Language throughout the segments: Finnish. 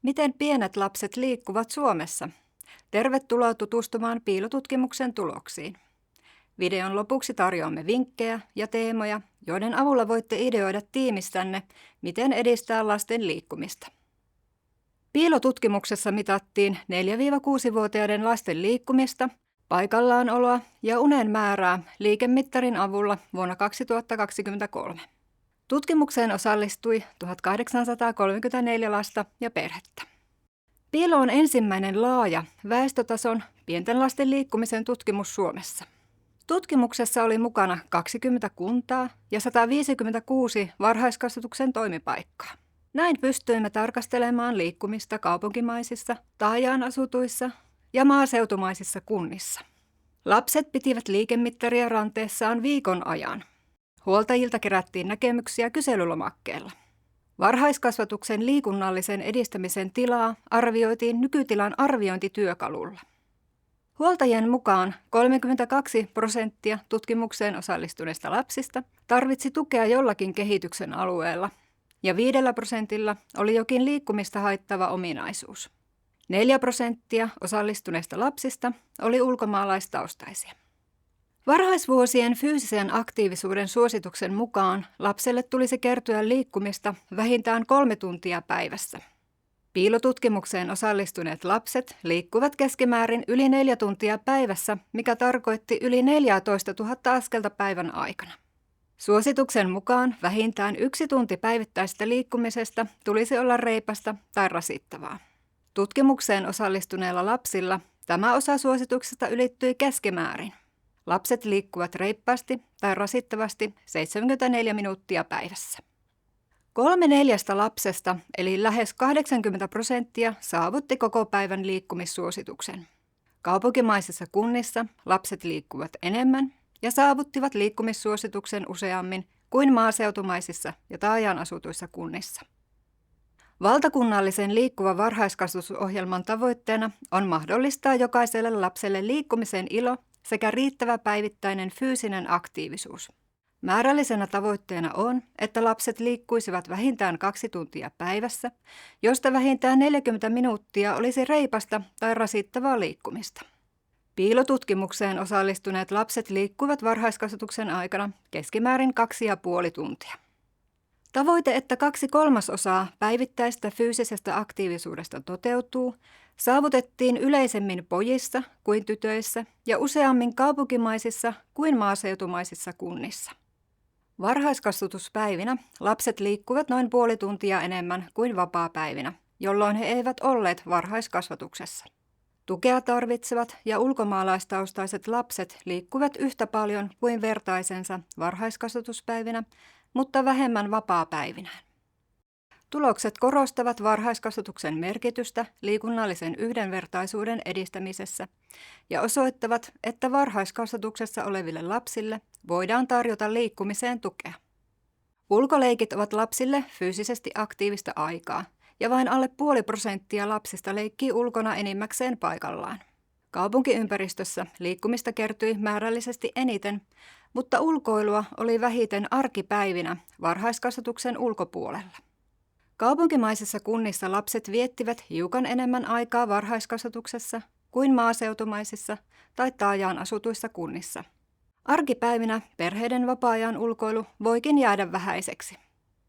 Miten pienet lapset liikkuvat Suomessa? Tervetuloa tutustumaan piilotutkimuksen tuloksiin. Videon lopuksi tarjoamme vinkkejä ja teemoja, joiden avulla voitte ideoida tiimistänne, miten edistää lasten liikkumista. Piilotutkimuksessa mitattiin 4-6-vuotiaiden lasten liikkumista, paikallaanooloa ja unen määrää liikemittarin avulla vuonna 2023. Tutkimukseen osallistui 1834 lasta ja perhettä. Piilo on ensimmäinen laaja väestötason pienten lasten liikkumisen tutkimus Suomessa. Tutkimuksessa oli mukana 20 kuntaa ja 156 varhaiskasvatuksen toimipaikkaa. Näin pystyimme tarkastelemaan liikkumista kaupunkimaisissa, taajaan-asutuissa ja maaseutumaisissa kunnissa. Lapset pitivät liikemittaria ranteessaan viikon ajan. Huoltajilta kerättiin näkemyksiä kyselylomakkeella. Varhaiskasvatuksen liikunnallisen edistämisen tilaa arvioitiin nykytilan arviointityökalulla. Huoltajien mukaan 32% tutkimukseen osallistuneista lapsista tarvitsi tukea jollakin kehityksen alueella ja 5% oli jokin liikkumista haittava ominaisuus. 4% osallistuneista lapsista oli ulkomaalaistaustaisia. Varhaisvuosien fyysisen aktiivisuuden suosituksen mukaan lapselle tulisi kertyä liikkumista vähintään 3 tuntia päivässä. Piilotutkimukseen osallistuneet lapset liikkuvat keskimäärin yli 4 tuntia päivässä, mikä tarkoitti yli 14 000 askelta päivän aikana. Suosituksen mukaan vähintään 1 tunti päivittäisestä liikkumisesta tulisi olla reipasta tai rasittavaa. Tutkimukseen osallistuneilla lapsilla tämä osa suosituksesta ylittyi keskimäärin. Lapset liikkuvat reippaasti tai rasittavasti 74 minuuttia päivässä. 3/4 lapsesta, eli lähes 80%, saavutti koko päivän liikkumissuosituksen. Kaupunkimaisissa kunnissa lapset liikkuvat enemmän ja saavuttivat liikkumissuosituksen useammin kuin maaseutumaisissa ja taajaan asutuissa kunnissa. Valtakunnallisen liikkuvan varhaiskasvatusohjelman tavoitteena on mahdollistaa jokaiselle lapselle liikkumisen ilo sekä riittävä päivittäinen fyysinen aktiivisuus. Määrällisenä tavoitteena on, että lapset liikkuisivat vähintään 2 tuntia päivässä, josta vähintään 40 minuuttia olisi reipasta tai rasittavaa liikkumista. Piilotutkimukseen osallistuneet lapset liikkuvat varhaiskasvatuksen aikana keskimäärin 2,5 tuntia. Tavoite, että 2/3 päivittäisestä fyysisestä aktiivisuudesta toteutuu, saavutettiin yleisemmin pojissa kuin tytöissä ja useammin kaupunkimaisissa kuin maaseutumaisissa kunnissa. Varhaiskasvatuspäivinä lapset liikkuvat noin 0,5 tuntia enemmän kuin vapaapäivinä, jolloin he eivät olleet varhaiskasvatuksessa. Tukea tarvitsevat ja ulkomaalaistaustaiset lapset liikkuvat yhtä paljon kuin vertaisensa varhaiskasvatuspäivinä, mutta vähemmän vapaapäivinään. Tulokset korostavat varhaiskasvatuksen merkitystä liikunnallisen yhdenvertaisuuden edistämisessä ja osoittavat, että varhaiskasvatuksessa oleville lapsille voidaan tarjota liikkumiseen tukea. Ulkoleikit ovat lapsille fyysisesti aktiivista aikaa ja vain alle 0,5% lapsista leikkii ulkona enimmäkseen paikallaan. Kaupunkiympäristössä liikkumista kertyi määrällisesti eniten, mutta ulkoilua oli vähiten arkipäivinä varhaiskasvatuksen ulkopuolella. Kaupunkimaisissa kunnissa lapset viettivät hiukan enemmän aikaa varhaiskasvatuksessa kuin maaseutumaisissa tai taajaan asutuissa kunnissa. Arkipäivinä perheiden vapaa-ajan ulkoilu voikin jäädä vähäiseksi.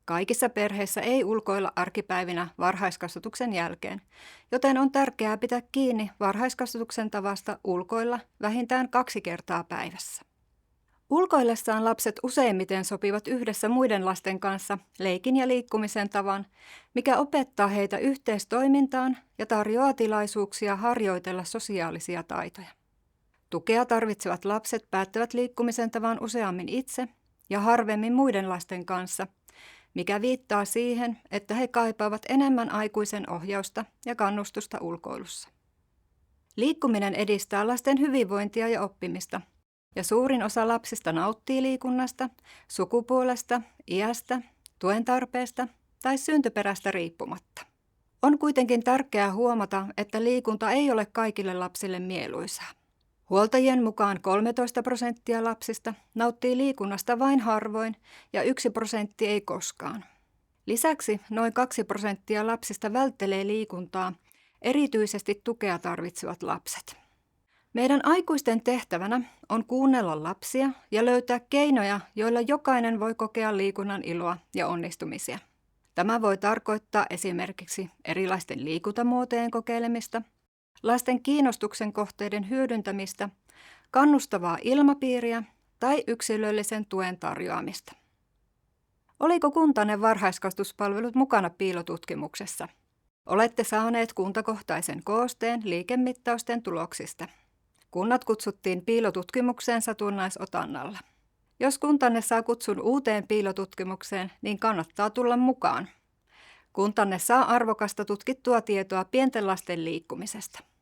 Kaikissa perheissä ei ulkoilla arkipäivinä varhaiskasvatuksen jälkeen, joten on tärkeää pitää kiinni varhaiskasvatuksen tavasta ulkoilla vähintään 2 kertaa päivässä. Ulkoillessaan lapset useimmiten sopivat yhdessä muiden lasten kanssa leikin ja liikkumisen tavan, mikä opettaa heitä yhteistoimintaan ja tarjoaa tilaisuuksia harjoitella sosiaalisia taitoja. Tukea tarvitsevat lapset päättävät liikkumisen tavan useammin itse ja harvemmin muiden lasten kanssa, mikä viittaa siihen, että he kaipaavat enemmän aikuisen ohjausta ja kannustusta ulkoilussa. Liikkuminen edistää lasten hyvinvointia ja oppimista, ja suurin osa lapsista nauttii liikunnasta, sukupuolesta, iästä, tuen tarpeesta tai syntyperästä riippumatta. On kuitenkin tärkeää huomata, että liikunta ei ole kaikille lapsille mieluisaa. Huoltajien mukaan 13% lapsista nauttii liikunnasta vain harvoin ja 1% ei koskaan. Lisäksi noin 2% lapsista välttelee liikuntaa, erityisesti tukea tarvitsevat lapset. Meidän aikuisten tehtävänä on kuunnella lapsia ja löytää keinoja, joilla jokainen voi kokea liikunnan iloa ja onnistumisia. Tämä voi tarkoittaa esimerkiksi erilaisten liikuntamuotojen kokeilemista, lasten kiinnostuksen kohteiden hyödyntämistä, kannustavaa ilmapiiriä tai yksilöllisen tuen tarjoamista. Oliko kuntanne varhaiskasvatuspalvelut mukana piilotutkimuksessa? Olette saaneet kuntakohtaisen koosteen liikemittausten tuloksista. Kunnat kutsuttiin piilotutkimukseen satunnaisotannalla. Jos kuntanne saa kutsun uuteen piilotutkimukseen, niin kannattaa tulla mukaan. Kuntanne saa arvokasta tutkittua tietoa pienten lasten liikkumisesta.